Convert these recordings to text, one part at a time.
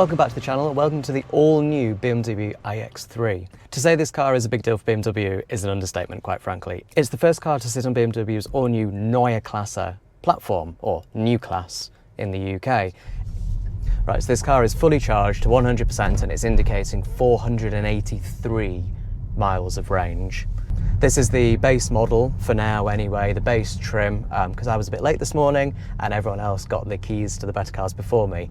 Welcome back to the channel and welcome to the all-new BMW iX3. To say this car is a big deal for BMW is an understatement, quite frankly. It's the first car to sit on BMW's all-new Neue Klasse platform, or New Class in the UK. Right, so this car is fully charged to 100% and it's indicating 483 miles of range. This is the base model for now anyway, the base trim, because I was a bit late this morning and everyone else got the keys to the better cars before me.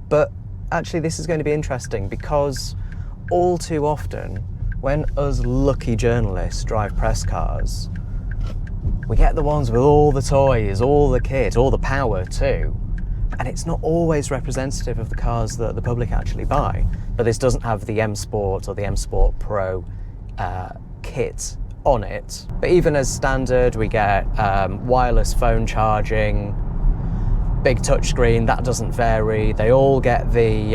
But actually this is going to be interesting because all too often when us lucky journalists drive press cars, we get the ones with all the toys, all the kit, all the power too. And it's not always representative of the cars that the public actually buy. But this doesn't have the M Sport or the M Sport Pro kit on it. But even as standard, we get wireless phone charging, big touchscreen, that doesn't vary. They all get the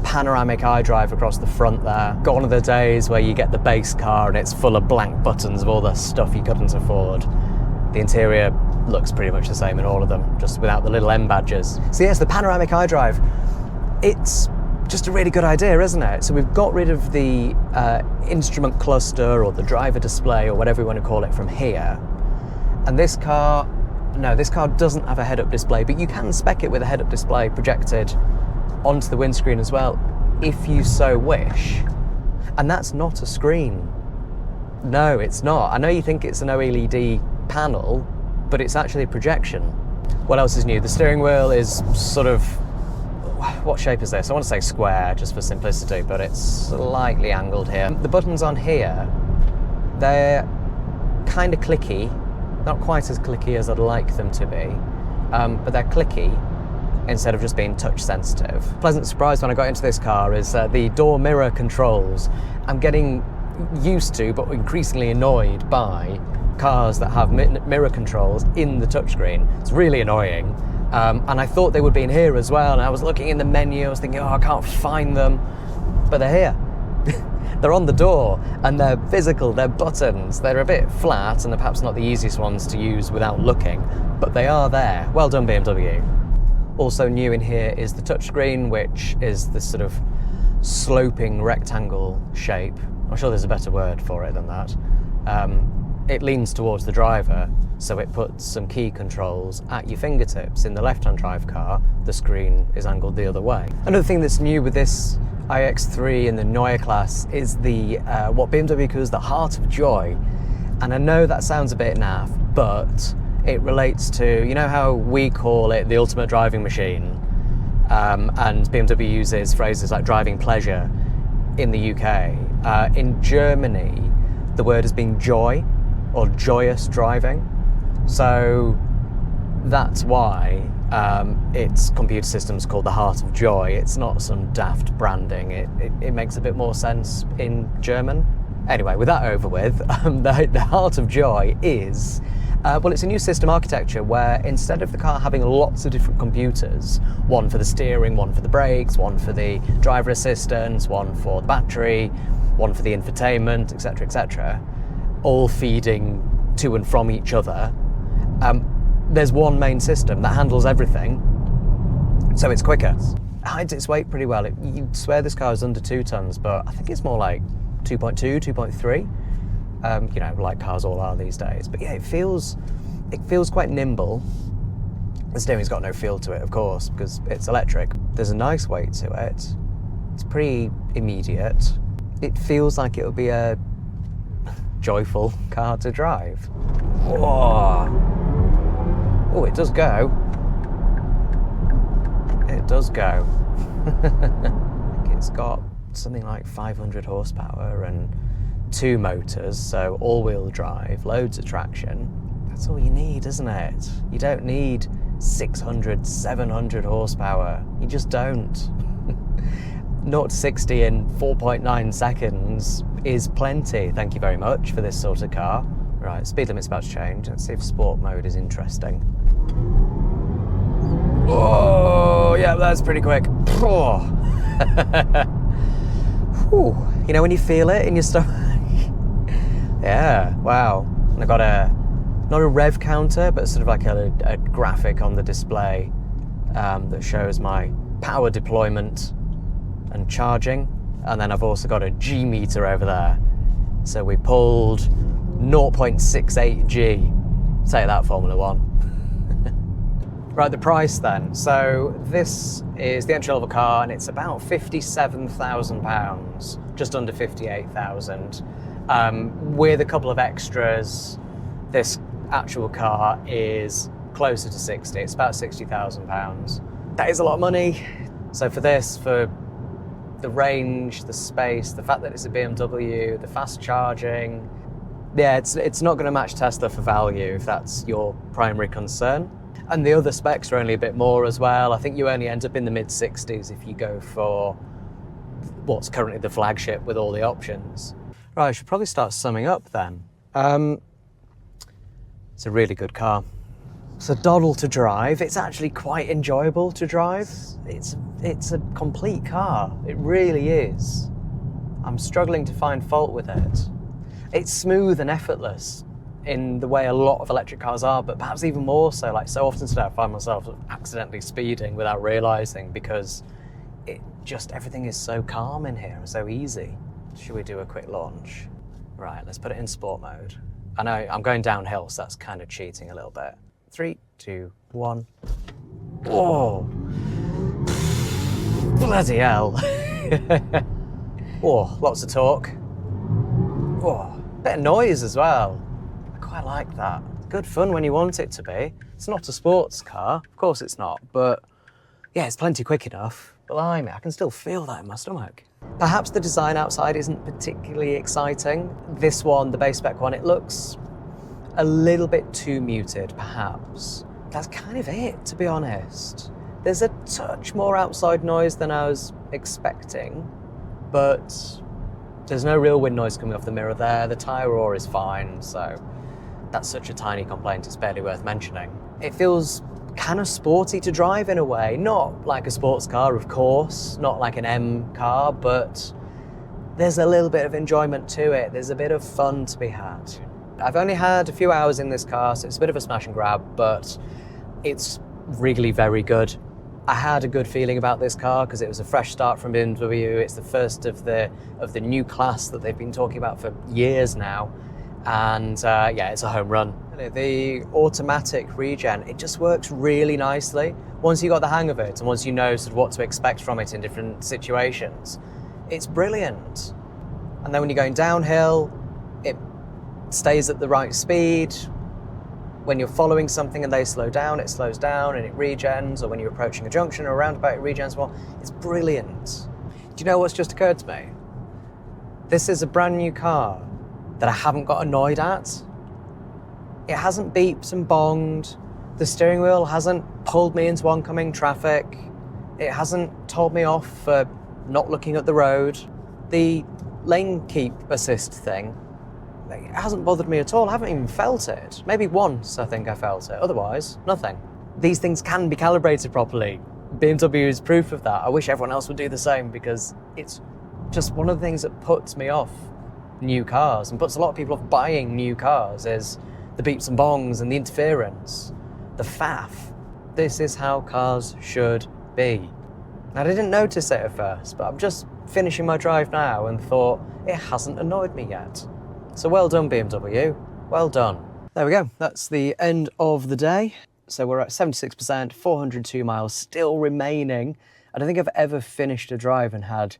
Panoramic iDrive across the front there. Gone are the days where you get the base car and it's full of blank buttons of all the stuff you couldn't afford. The interior looks pretty much the same in all of them, just without the little M badges. So yes, the Panoramic iDrive, it's just a really good idea, isn't it? So we've got rid of the instrument cluster or the driver display or whatever you want to call it from here. And this car, no, this car doesn't have a head-up display, but you can spec it with a head-up display projected onto the windscreen as well, if you so wish. And that's not a screen. No, it's not. I know you think it's an OLED panel, but it's actually a projection. What else is new? The steering wheel is sort of, what shape is this? I want to say square, just for simplicity, but it's slightly angled here. The buttons on here, they're kind of clicky. Not quite as clicky as I'd like them to be, but they're clicky instead of just being touch sensitive. Pleasant surprise when I got into this car is the door mirror controls. I'm getting used to, but increasingly annoyed by, cars that have mirror controls in the touchscreen. It's really annoying. And I thought they would be in here as well, and I was looking in the menu, I was thinking, oh, I can't find them, but they're here. They're on the door, and they're physical, they're buttons. They're a bit flat, and they're perhaps not the easiest ones to use without looking, but they are there. Well done, BMW. Also new in here is the touchscreen, which is this sort of sloping rectangle shape. I'm sure there's a better word for it than that. It leans towards the driver, so it puts some key controls at your fingertips. In the left-hand drive car, the screen is angled the other way. Another thing that's new with this iX3 in the Neue class is the what BMW calls the heart of joy. And I know that sounds a bit naff, but it relates to, you know how we call it the ultimate driving machine, and BMW uses phrases like driving pleasure in the UK. In Germany, the word has been joy, or joyous driving. So that's why its computer system's called the Heart of Joy. It's not some daft branding. It makes a bit more sense in German. Anyway, with that over with, the Heart of Joy is, well, it's a new system architecture where instead of the car having lots of different computers, one for the steering, one for the brakes, one for the driver assistance, one for the battery, one for the infotainment, etc., etc., all feeding to and from each other, there's one main system that handles everything, so it's quicker. It hides its weight pretty well. You'd swear this car is under 2 tons, but I think it's more like 2.2, 2.3, you know, like cars all are these days. But yeah, it feels quite nimble. The steering's got no feel to it, of course, because it's electric. There's a nice weight to it. It's pretty immediate. It feels like it would be a joyful car to drive. Whoa. Oh, it does go. It does go. I think it's got something like 500 horsepower and 2 motors, so all-wheel drive, loads of traction. That's all you need, isn't it? You don't need 600, 700 horsepower. You just don't. 0 to 60 in 4.9 seconds is plenty, thank you very much, for this sort of car. Right, speed limit's about to change. Let's see if sport mode is interesting. Oh, yeah, that's pretty quick. You know when you feel it in your stomach? Yeah, wow. And I got not a rev counter, but sort of like a graphic on the display that shows my power deployment and charging. And then I've also got a G meter over there. So we pulled 0.68 G. Take that, Formula One. Right, the price then. So this is the entry level car and it's about £57,000, just under 58,000. With a couple of extras, this actual car is closer to 60. It's about £60,000. That is a lot of money. So for this, for the range, the space, the fact that it's a BMW, the fast charging, yeah, it's not going to match Tesla for value if that's your primary concern. And the other specs are only a bit more as well. I think you only end up in the mid-60s if you go for what's currently the flagship with all the options. Right, I should probably start summing up then. It's a really good car. It's a doddle to drive. It's actually quite enjoyable to drive. It's a complete car. It really is. I'm struggling to find fault with it. It's smooth and effortless in the way a lot of electric cars are, but perhaps even more so. Like, so often today I find myself accidentally speeding without realising because everything is so calm in here and so easy. Should we do a quick launch? Right, let's put it in sport mode. I know I'm going downhill, so that's kind of cheating a little bit. 3, 2, 1. Whoa! Bloody hell! Oh, lots of torque. Oh, bit of noise as well. I quite like that. Good fun when you want it to be. It's not a sports car, of course it's not, but yeah, it's plenty quick enough. Blimey, I can still feel that in my stomach. Perhaps the design outside isn't particularly exciting. This one, the base spec one, it looks a little bit too muted, perhaps. That's kind of it, to be honest. There's a touch more outside noise than I was expecting, but there's no real wind noise coming off the mirror there. The tyre roar is fine, so that's such a tiny complaint, it's barely worth mentioning. It feels kind of sporty to drive in a way. Not like a sports car, of course, not like an M car, but there's a little bit of enjoyment to it. There's a bit of fun to be had. I've only had a few hours in this car, so it's a bit of a smash and grab, but it's really very good. I had a good feeling about this car because it was a fresh start from BMW. It's the first of the new class that they've been talking about for years now. And yeah, it's a home run. The automatic regen, it just works really nicely. Once you got the hang of it and once you know sort of what to expect from it in different situations, it's brilliant. And then when you're going downhill, it stays at the right speed. When you're following something and they slow down, it slows down and it regens, or when you're approaching a junction or a roundabout, it regens well. It's brilliant. Do you know what's just occurred to me? This is a brand new car that I haven't got annoyed at. It hasn't beeped and bonged. The steering wheel hasn't pulled me into oncoming traffic. It hasn't told me off for not looking at the road. The lane keep assist thing, it hasn't bothered me at all. I haven't even felt it. Maybe once I think I felt it. Otherwise, nothing. These things can be calibrated properly. BMW is proof of that. I wish everyone else would do the same because it's just one of the things that puts me off new cars and puts a lot of people off buying new cars is the beeps and bongs and the interference, the faff. This is how cars should be. And I didn't notice it at first, but I'm just finishing my drive now and thought it hasn't annoyed me yet. So well done, BMW, well done. There we go, that's the end of the day. So we're at 76%, 402 miles still remaining. I don't think I've ever finished a drive and had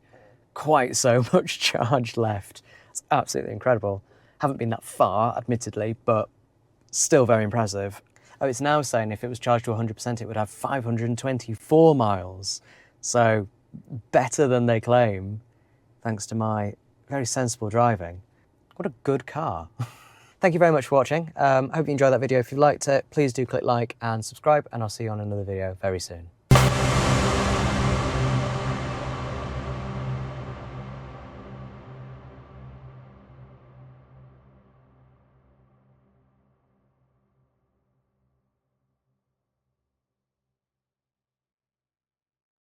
quite so much charge left. It's absolutely incredible. Haven't been that far, admittedly, but still very impressive. Oh, it's now saying if it was charged to 100%, it would have 524 miles. So better than they claim, thanks to my very sensible driving. What a good car. Thank you very much for watching. I hope you enjoyed that video. If you liked it, please do click like and subscribe, and I'll see you on another video very soon.